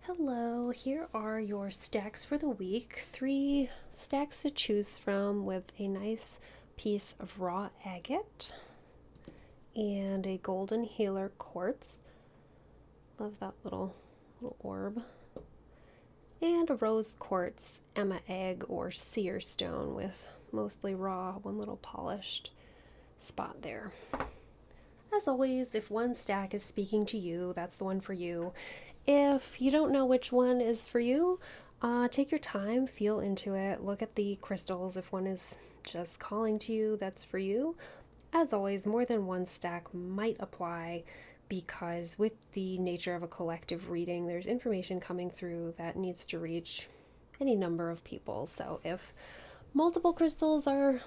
Hello, here are your stacks for the week. 3 stacks to choose from with a nice piece of raw agate and a golden healer quartz. Love that little orb. And a rose quartz Emma egg or seer stone with mostly raw, one little polished spot there. As always, if one stack is speaking to you, that's the one for you. If you don't know which one is for you, take your time, feel into it, look at the crystals. If one is just calling to you, that's for you. As always, more than one stack might apply because with the nature of a collective reading, there's information coming through that needs to reach any number of people. So if multiple crystals are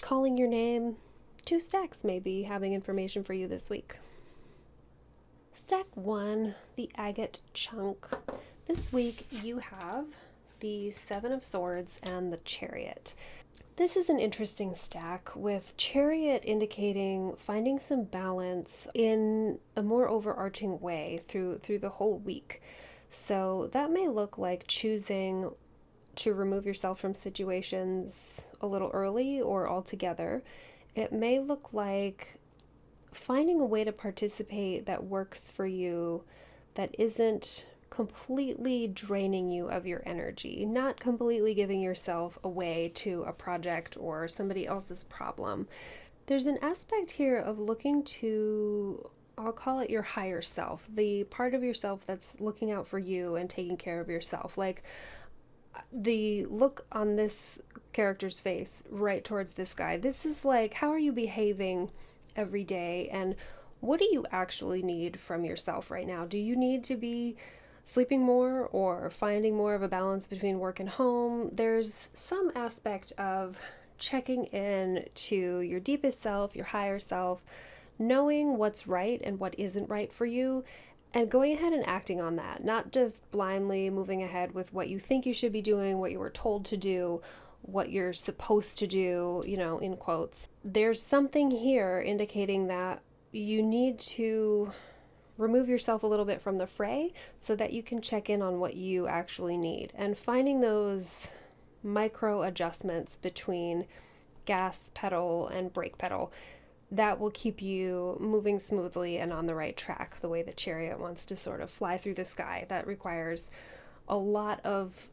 calling your name, 2 stacks may be having information for you this week. Stack 1, the agate chunk. This week you have the 7 of Swords and the Chariot. This is an interesting stack with Chariot indicating finding some balance in a more overarching way through the whole week. So that may look like choosing to remove yourself from situations a little early or altogether. It may look like finding a way to participate that works for you, that isn't completely draining you of your energy, not completely giving yourself away to a project or somebody else's problem. There's an aspect here of looking to, I'll call it your higher self, the part of yourself that's looking out for you and taking care of yourself. Like the look on this character's face right towards this guy, this is like, how are you behaving every day, and what do you actually need from yourself right now? Do you need to be sleeping more or finding more of a balance between work and home? There's some aspect of checking in to your deepest self, your higher self, knowing what's right and what isn't right for you, and going ahead and acting on that, not just blindly moving ahead with what you think you should be doing, what you were told to do, what you're supposed to do, in quotes. There's something here indicating that you need to remove yourself a little bit from the fray so that you can check in on what you actually need, and finding those micro adjustments between gas pedal and brake pedal that will keep you moving smoothly and on the right track, the way the Chariot wants to sort of fly through the sky. That requires a lot of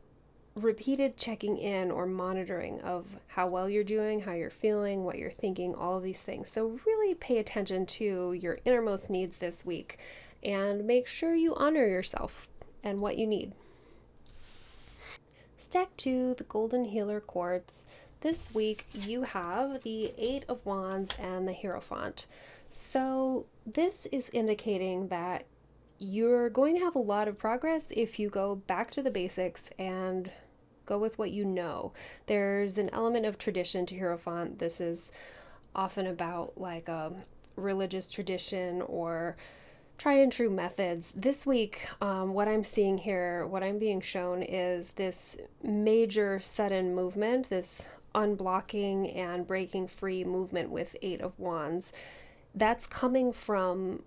repeated checking in or monitoring of how well you're doing, how you're feeling, what you're thinking, all of these things. So really pay attention to your innermost needs this week and make sure you honor yourself and what you need. Stack 2, the Golden Healer Quartz. This week you have the 8 of Wands and the Hierophant. So this is indicating that you're going to have a lot of progress if you go back to the basics and go with what you know. There's an element of tradition to Hierophant. This is often about like a religious tradition or tried and true methods. This week, what I'm seeing here, what I'm being shown is this major sudden movement, this unblocking and breaking free movement with 8 of Wands. That's coming from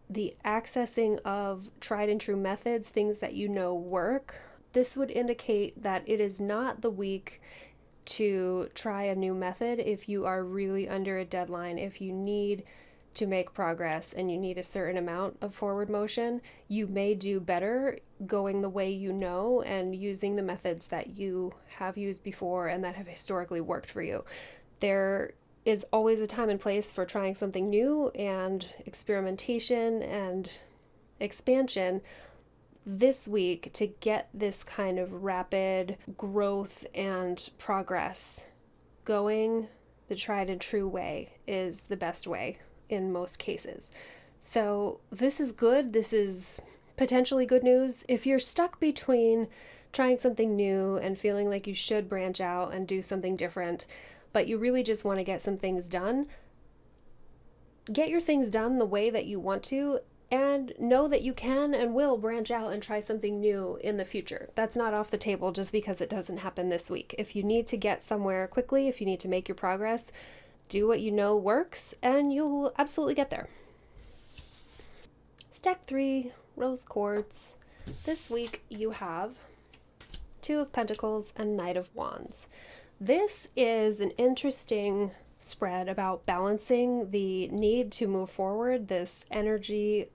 the accessing of tried and true methods, things that you know work. This would indicate that it is not the week to try a new method if you are really under a deadline, if you need to make progress and you need a certain amount of forward motion. You may do better going the way you know and using the methods that you have used before and that have historically worked for you. There is always a time and place for trying something new and experimentation and expansion. This week, to get this kind of rapid growth and progress going the tried and true way is the best way in most cases. So this is good. This is potentially good news. If you're stuck between trying something new and feeling like you should branch out and do something different, but you really just want to get some things done, get your things done the way that you want to, and know that you can and will branch out and try something new in the future. That's not off the table just because it doesn't happen this week. If you need to get somewhere quickly, if you need to make your progress, do what you know works and you'll absolutely get there. Stack 3, rose quartz. This week you have Two of Pentacles and Knight of Wands. This is an interesting spread about balancing the need to move forward, this energy,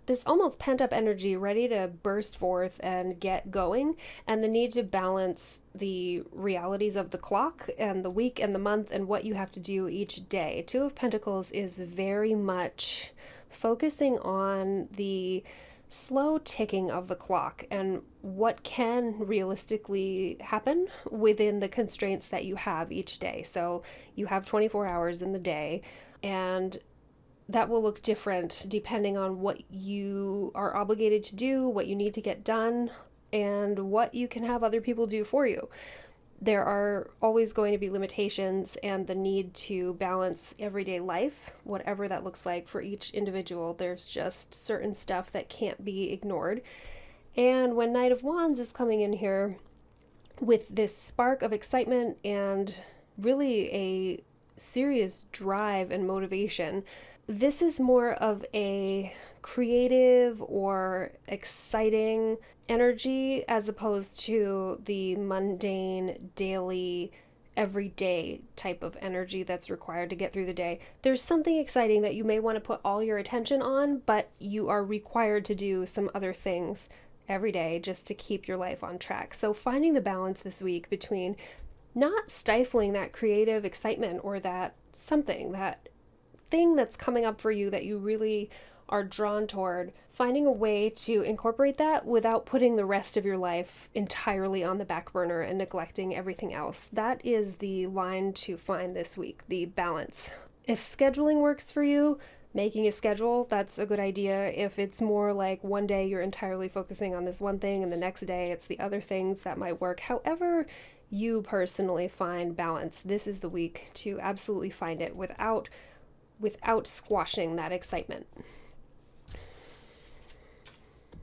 this almost pent up energy ready to burst forth and get going, and the need to balance the realities of the clock and the week and the month and what you have to do each day. Two of Pentacles is very much focusing on the slow ticking of the clock and what can realistically happen within the constraints that you have each day. So you have 24 hours in the day, and that will look different depending on what you are obligated to do, what you need to get done, and what you can have other people do for you. There are always going to be limitations and the need to balance everyday life, whatever that looks like for each individual. There's just certain stuff that can't be ignored. And when Knight of Wands is coming in here with this spark of excitement and really a serious drive and motivation, this is more of a creative or exciting energy as opposed to the mundane, daily, everyday type of energy that's required to get through the day. There's something exciting that you may want to put all your attention on, but you are required to do some other things every day just to keep your life on track. So finding the balance this week between not stifling that creative excitement or that something, that thing that's coming up for you that you really are drawn toward, finding a way to incorporate that without putting the rest of your life entirely on the back burner and neglecting everything else. That is the line to find this week, the balance. If scheduling works for you, making a schedule, that's a good idea. If it's more like one day you're entirely focusing on this one thing and the next day it's the other things, that might work. However you personally find balance, this is the week to absolutely find it without squashing that excitement.